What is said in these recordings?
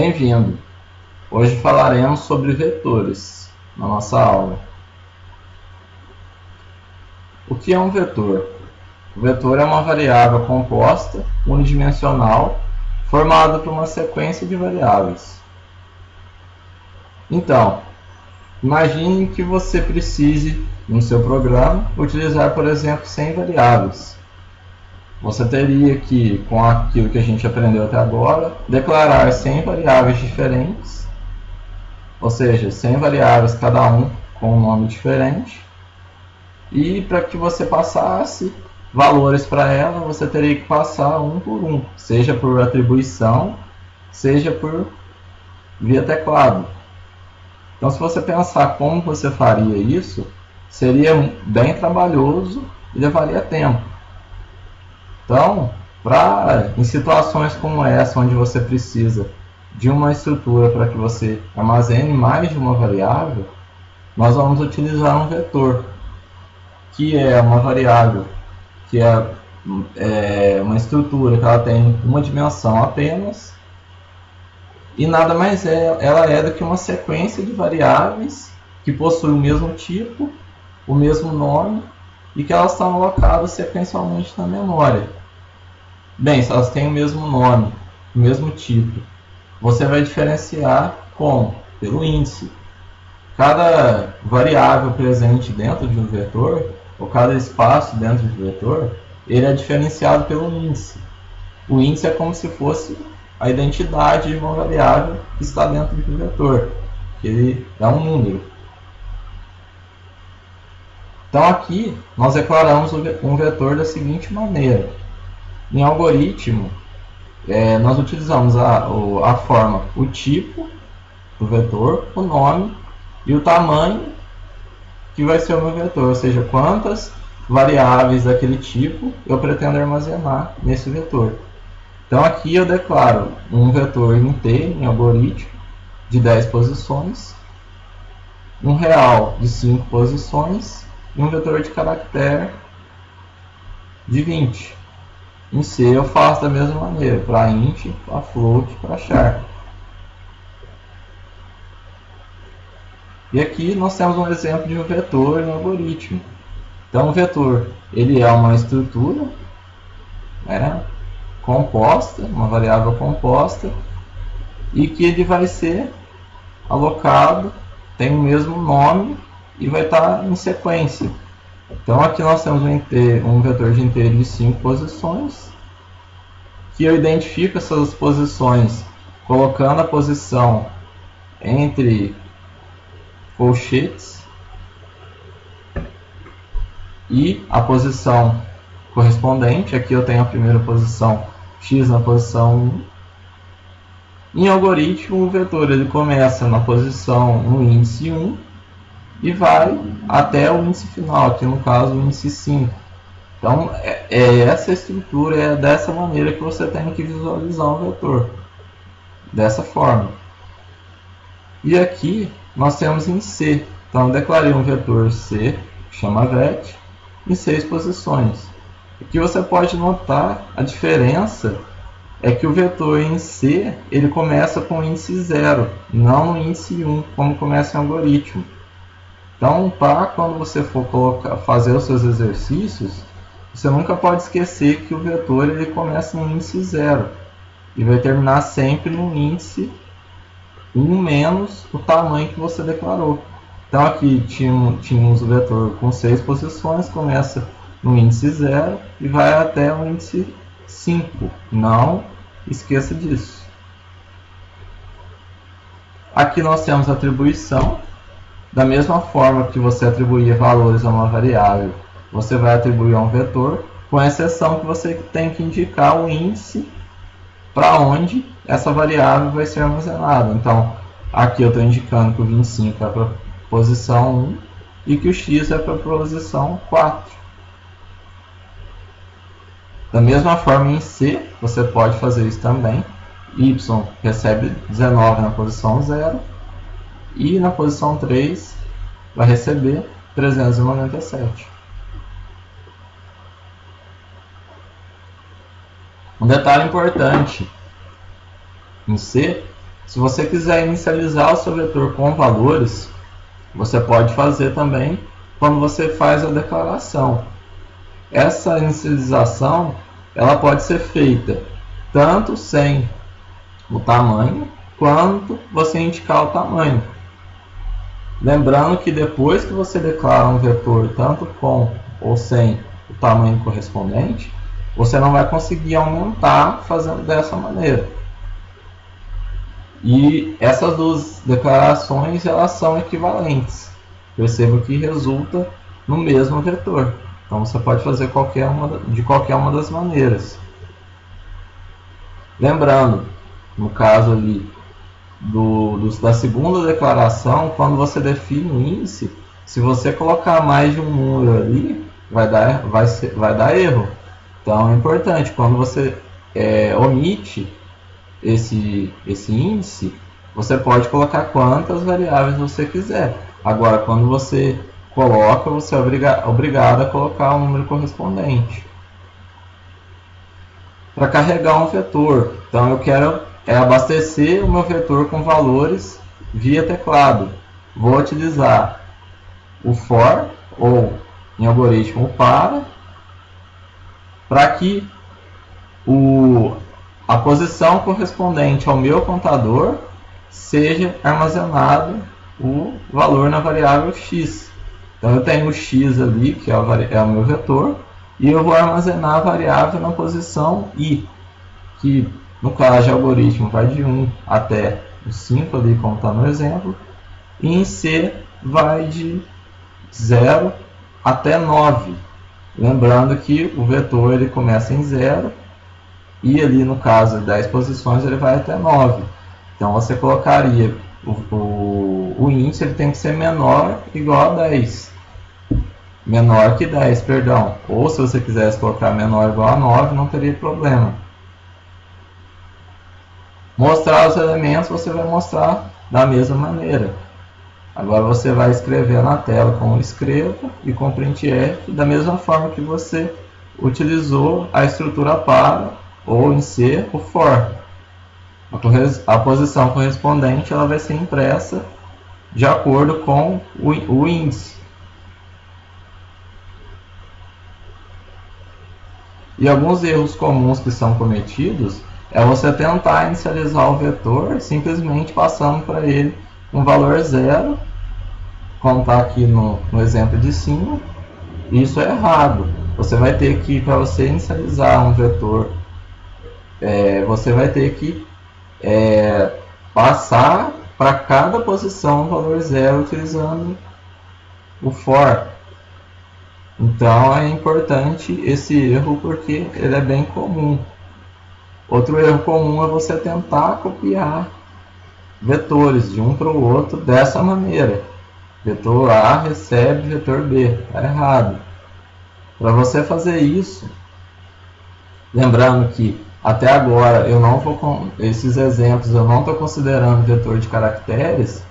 Bem-vindo! Hoje falaremos sobre vetores na nossa aula. O que é um vetor? O vetor é uma variável composta, unidimensional, formada por uma sequência de variáveis. Então, imagine que você precise, no seu programa, utilizar, por exemplo, 100 variáveis. Você teria que, com aquilo que a gente aprendeu até agora, declarar 100 variáveis diferentes, ou seja, 100 variáveis, cada um com um nome diferente, e para que você passasse valores para ela, você teria que passar um por um, seja por atribuição, seja por via teclado. Então, se você pensar como você faria isso, seria bem trabalhoso e levaria tempo. Então, em situações como essa, onde você precisa de uma estrutura para que você armazene mais de uma variável, nós vamos utilizar um vetor, que é uma variável, que é uma estrutura que ela tem uma dimensão apenas, e nada mais ela é do que uma sequência de variáveis que possuem o mesmo tipo, o mesmo nome, e que elas estão alocadas sequencialmente na memória. Bem, se elas têm o mesmo nome, o mesmo tipo, você vai diferenciar pelo índice. Cada variável presente dentro de um vetor, ou cada espaço dentro de um vetor, ele é diferenciado pelo índice. O índice é como se fosse a identidade de uma variável que está dentro de um vetor, que ele é um número. Então aqui nós declaramos um vetor da seguinte maneira. Em algoritmo, nós utilizamos a forma, o tipo do vetor, o nome e o tamanho que vai ser o meu vetor, ou seja, quantas variáveis daquele tipo eu pretendo armazenar nesse vetor. Então aqui eu declaro um vetor inteiro em algoritmo de 10 posições, um real de 5 posições e um vetor de caractere de 20. Em C eu faço da mesma maneira, para int, para float, para char. E aqui nós temos um exemplo de um vetor em algoritmo. Então o vetor ele é uma estrutura composta, uma variável composta, e que ele vai ser alocado, tem o mesmo nome e vai estar em sequência. Então aqui nós temos um vetor de inteiro de 5 posições, que eu identifico essas posições colocando a posição entre colchetes e a posição correspondente. Aqui eu tenho a primeira posição x na posição 1. Em algoritmo, o vetor ele começa na posição no índice 1 e vai até o índice final, aqui no caso o índice 5. Então, essa estrutura é dessa maneira que você tem que visualizar um vetor. Dessa forma. E aqui nós temos em C. Então, eu declarei um vetor C, que chama vet, em 6 posições. Aqui você pode notar a diferença é que o vetor em C ele começa com o índice 0, não no índice 1, como começa em algoritmo. Então, quando você for fazer os seus exercícios, você nunca pode esquecer que o vetor ele começa no índice 0 e vai terminar sempre no índice 1 menos o tamanho que você declarou. Então aqui tínhamos o vetor com 6 posições, começa no índice 0 e vai até o índice 5. Não esqueça disso. Aqui nós temos a atribuição. Da mesma forma que você atribuía valores a uma variável, você vai atribuir a um vetor, com exceção que você tem que indicar o índice para onde essa variável vai ser armazenada. Então, aqui eu estou indicando que o 25 é para a posição 1 e que o x é para a posição 4. Da mesma forma, em C, você pode fazer isso também. Y recebe 19 na posição 0 e na posição 3 vai receber 397. Um detalhe importante em C Se você quiser inicializar o seu vetor com valores, você pode fazer também quando você faz a declaração. Essa inicialização ela pode ser feita tanto sem o tamanho, quanto você indicar o tamanho. Lembrando que depois que você declara um vetor tanto com ou sem o tamanho correspondente, você não vai conseguir aumentar fazendo dessa maneira. E essas duas declarações elas são equivalentes. Perceba que resulta no mesmo vetor. Então você pode fazer de qualquer uma das maneiras. Lembrando, no caso ali da segunda declaração, quando você define o índice, se você colocar mais de um número ali, vai dar erro. Então é importante, quando você omite esse índice, você pode colocar quantas variáveis você quiser. Agora, quando você coloca, você é obrigado a colocar o número correspondente. Para carregar um vetor, então eu quero abastecer o meu vetor com valores via teclado. Vou utilizar o for, ou em algoritmo o para que a posição correspondente ao meu contador seja armazenado o valor na variável x. Então eu tenho o x ali, que é o meu vetor, e eu vou armazenar a variável na posição i, que no caso de algoritmo vai de 1 até o 5, ali como está no exemplo, e em C vai de 0 até 9. Lembrando que o vetor ele começa em 0 e ali no caso de 10 posições ele vai até 9. Então você colocaria o índice ele tem que ser menor igual a 10. Menor que 10, perdão. Ou se você quisesse colocar menor ou igual a 9, não teria problema. Mostrar os elementos você vai mostrar da mesma maneira. Agora você vai escrever na tela com escreva e com printf, da mesma forma que você utilizou a estrutura para ou em C o for. A posição correspondente ela vai ser impressa de acordo com o índice. E alguns erros comuns que são cometidos é você tentar inicializar o vetor simplesmente passando para ele um valor 0, como está aqui no exemplo de cima. Isso é errado. Você vai ter que, para você inicializar um vetor, você vai ter que passar para cada posição um valor 0 utilizando o for. Então é importante esse erro porque ele é bem comum. Outro erro comum é você tentar copiar vetores de um para o outro dessa maneira. Vetor A recebe vetor B. Está errado. Para você fazer isso, lembrando que até agora eu não vou com esses exemplos, eu não estou considerando vetor de caracteres,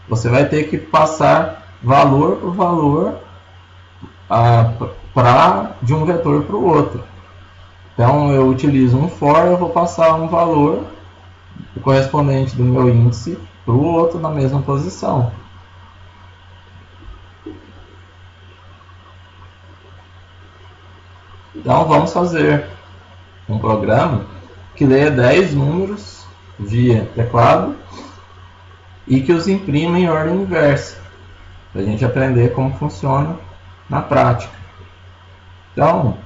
você vai ter que passar valor por valor de um vetor para o outro. Então eu utilizo um for, eu vou passar um valor correspondente do meu índice para o outro na mesma posição. Então vamos fazer um programa que leia 10 números via teclado e que os imprima em ordem inversa, para a gente aprender como funciona na prática. Então,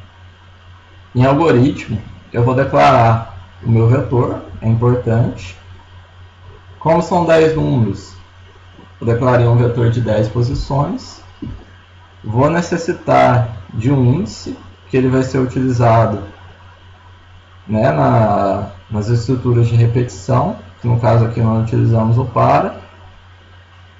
em algoritmo, eu vou declarar o meu vetor, é importante. Como são 10 números, eu declarei um vetor de 10 posições. Vou necessitar de um índice, que ele vai ser utilizado nas estruturas de repetição, que no caso aqui nós utilizamos o para.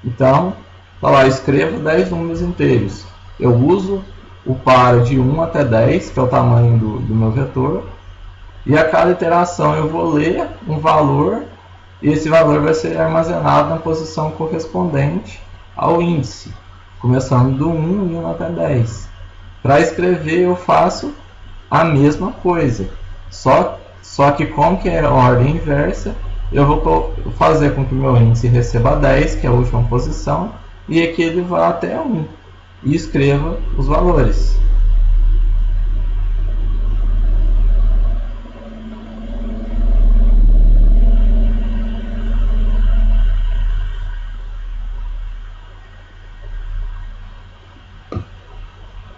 Então, tá lá, escrevo 10 números inteiros. Eu uso o para de 1 até 10, que é o tamanho do meu vetor, e a cada iteração eu vou ler um valor, e esse valor vai ser armazenado na posição correspondente ao índice, começando do 1 e 1 até 10. Para escrever eu faço a mesma coisa, só que como que é a ordem inversa, eu vou fazer com que o meu índice receba 10, que é a última posição, e aqui ele vá até 1 e escreva os valores.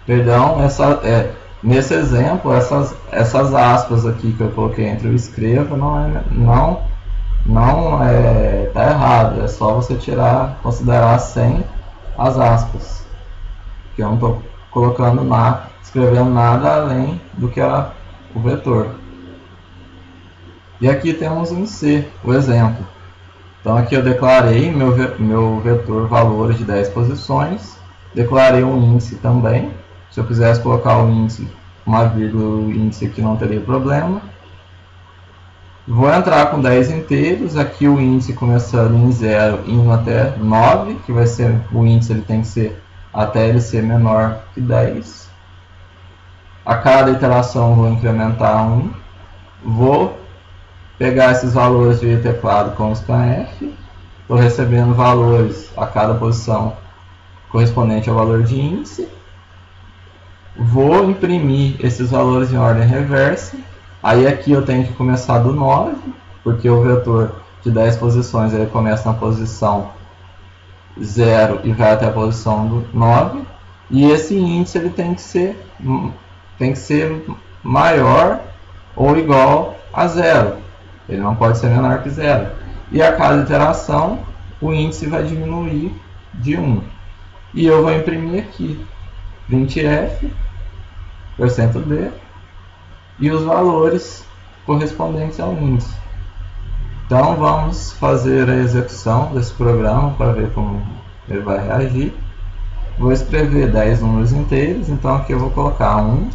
Perdão, nesse exemplo, essas aspas aqui que eu coloquei entre o escreva tá errado. É só você considerar sem as aspas, que eu não estou escrevendo nada além do que era o vetor. E aqui temos em C, o exemplo. Então aqui eu declarei meu vetor valores de 10 posições, declarei um índice também. Se eu quisesse colocar o índice, uma vírgula, o índice aqui não teria problema. Vou entrar com 10 inteiros, aqui o índice começando em 0 e indo até 9, que vai ser o índice, ele tem que ser até ele ser menor que 10. A cada iteração vou incrementar 1. Vou pegar esses valores de teclado com scanf. Estou recebendo valores a cada posição correspondente ao valor de índice. Vou imprimir esses valores em ordem reversa. Aí aqui eu tenho que começar do 9, porque o vetor de 10 posições ele começa na posição 0 e vai até a posição do 9. E esse índice ele tem que ser maior ou igual a 0. Ele não pode ser menor que 0. E a cada iteração o índice vai diminuir de 1. E eu vou imprimir aqui printf %d e os valores correspondentes ao índice. Então vamos fazer a execução desse programa para ver como ele vai reagir. Vou escrever 10 números inteiros, então aqui eu vou colocar 1,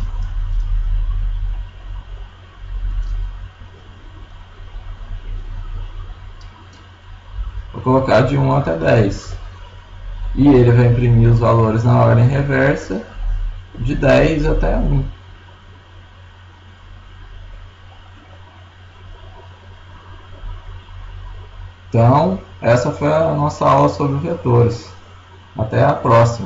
vou colocar de 1 até 10, e ele vai imprimir os valores na ordem reversa de 10 até 1. Então, essa foi a nossa aula sobre vetores. Até a próxima.